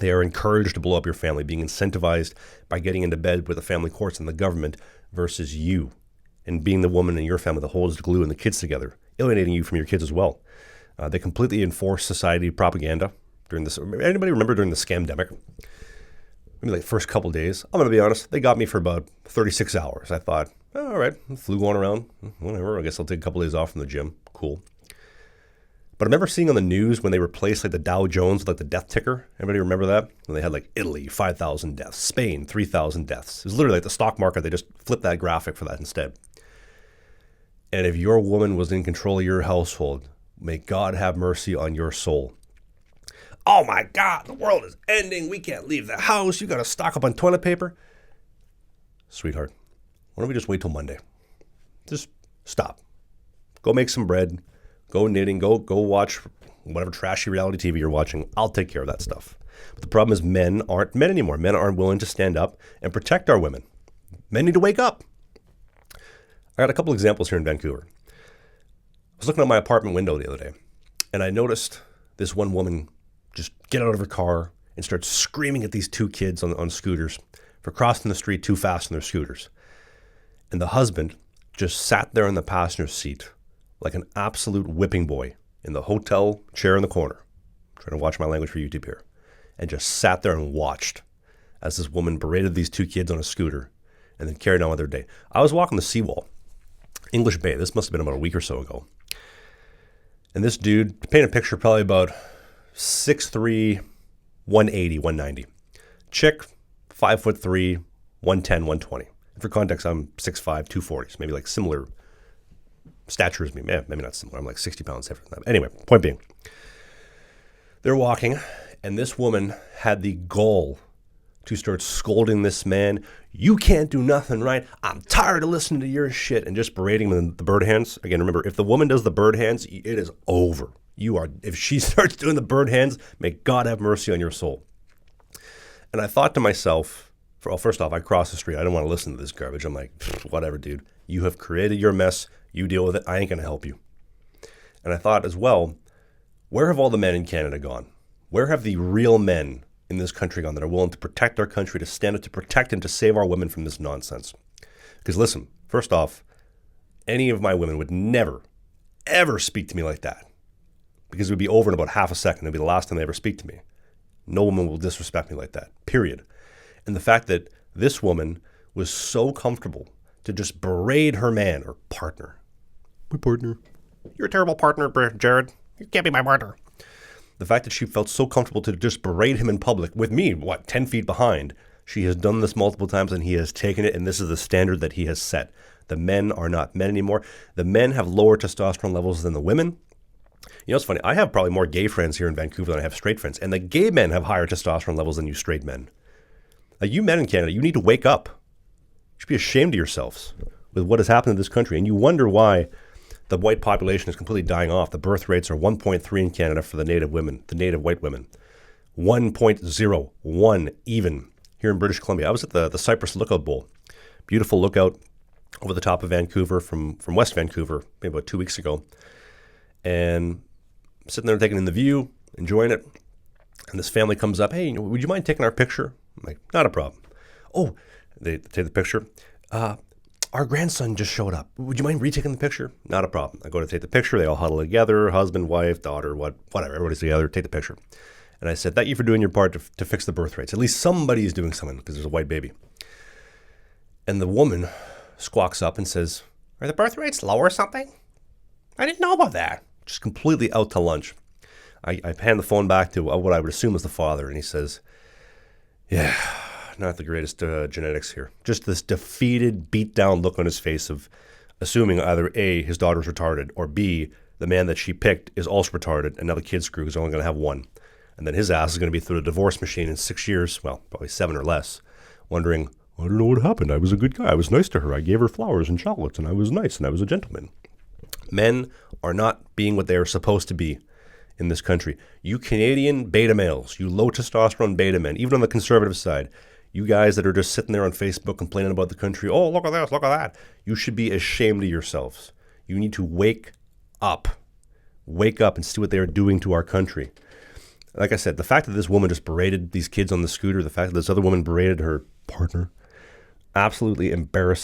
They are encouraged to blow up your family, being incentivized by getting into bed with the family courts and the government versus you and being the woman in your family that holds the glue and the kids together, alienating you from your kids as well. They completely enforce society propaganda during this. Anybody remember during the scamdemic? Maybe like first couple days. I'm going to be honest. They got me for about 36 hours. I thought, all right, flu going around, whatever. I guess I'll take a couple days off from the gym. Cool. But I remember seeing on the news when they replaced like the Dow Jones with like the death ticker. Anybody remember that? When they had like Italy, 5,000 deaths, Spain, 3,000 deaths. It was literally like the stock market. They just flipped that graphic for that instead. And if your woman was in control of your household, may God have mercy on your soul. Oh my God, the world is ending. We can't leave the house. You got to stock up on toilet paper. Sweetheart, why don't we just wait till Monday? Just stop. Go make some bread. Go knitting, go watch whatever trashy reality TV you're watching. I'll take care of that stuff. But the problem is men aren't men anymore. Men aren't willing to stand up and protect our women. Men need to wake up. I got a couple examples here in Vancouver. I was looking out my apartment window the other day, and I noticed this one woman just get out of her car and start screaming at these two kids on scooters for crossing the street too fast on their scooters. And the husband just sat there in the passenger seat like an absolute whipping boy in the hotel chair in the corner. I'm trying to watch my language for YouTube here. And just sat there and watched as this woman berated these two kids on a scooter and then carried on with their day. I was walking the seawall, English Bay. This must have been about a week or so ago. And this dude, to paint a picture, probably about 6'3", 180, 190. Chick, 5'3", 110, 120. And for context, I'm 6'5", 240, so maybe like similar stature as me. Maybe not similar. I'm like 60 pounds heavier than that. Anyway, point being, they're walking, and this woman had the gall to start scolding this man. You can't do nothing right. I'm tired of listening to your shit, and just berating him in the bird hands. Again, remember, if the woman does the bird hands, it is over. If she starts doing the bird hands, may God have mercy on your soul. And I thought to myself, first off, I crossed the street. I don't want to listen to this garbage. I'm like, whatever, dude. You have created your mess. You deal with it. I ain't going to help you. And I thought as well, where have all the men in Canada gone? Where have the real men in this country gone that are willing to protect our country, to stand up to protect and to save our women from this nonsense? Because listen, first off, any of my women would never, ever speak to me like that. Because it would be over in about half a second. It would be the last time they ever speak to me. No woman will disrespect me like that, period. And the fact that this woman was so comfortable to just berate her man or partner. My partner. You're a terrible partner, Jared. You can't be my partner. The fact that she felt so comfortable to just berate him in public with me, 10 feet behind. She has done this multiple times and he has taken it, and this is the standard that he has set. The men are not men anymore. The men have lower testosterone levels than the women. You know, it's funny. I have probably more gay friends here in Vancouver than I have straight friends. And the gay men have higher testosterone levels than you straight men. Like, you men in Canada, you need to wake up. You should be ashamed of yourselves with what has happened in this country. And you wonder why the white population is completely dying off. The birth rates are 1.3 in Canada for the native women, the native white women. 1.01 even here in British Columbia. I was at the Cypress Lookout Bowl. Beautiful lookout over the top of Vancouver from West Vancouver, maybe about 2 weeks ago. And sitting there taking in the view, enjoying it. And this family comes up, hey, would you mind taking our picture? I'm like, not a problem. Oh, they take the picture. Our grandson just showed up. Would you mind retaking the picture? Not a problem. I go to take the picture. They all huddle together, husband, wife, daughter, whatever. Everybody's together. Take the picture. And I said, thank you for doing your part to fix the birth rates. At least somebody is doing something because there's a white baby. And the woman squawks up and says, are the birth rates low or something? I didn't know about that. Just completely out to lunch. I hand the phone back to what I would assume is the father, and he says, yeah, not the greatest genetics here. Just this defeated, beat down look on his face of assuming either A, his daughter's retarded, or B, the man that she picked is also retarded, and now the kid's screwed because they're only going to have one. And then his ass is going to be through the divorce machine in 6 years, well, probably 7 or less, wondering, I don't know what happened. I was a good guy. I was nice to her. I gave her flowers and chocolates, and I was nice, and I was a gentleman. Men are not being what they are supposed to be in this country. You Canadian beta males, you low testosterone beta men, even on the conservative side, you guys that are just sitting there on Facebook complaining about the country, oh, look at this, look at that. You should be ashamed of yourselves. You need to wake up. Wake up and see what they are doing to our country. Like I said, the fact that this woman just berated these kids on the scooter, the fact that this other woman berated her partner, absolutely embarrassing.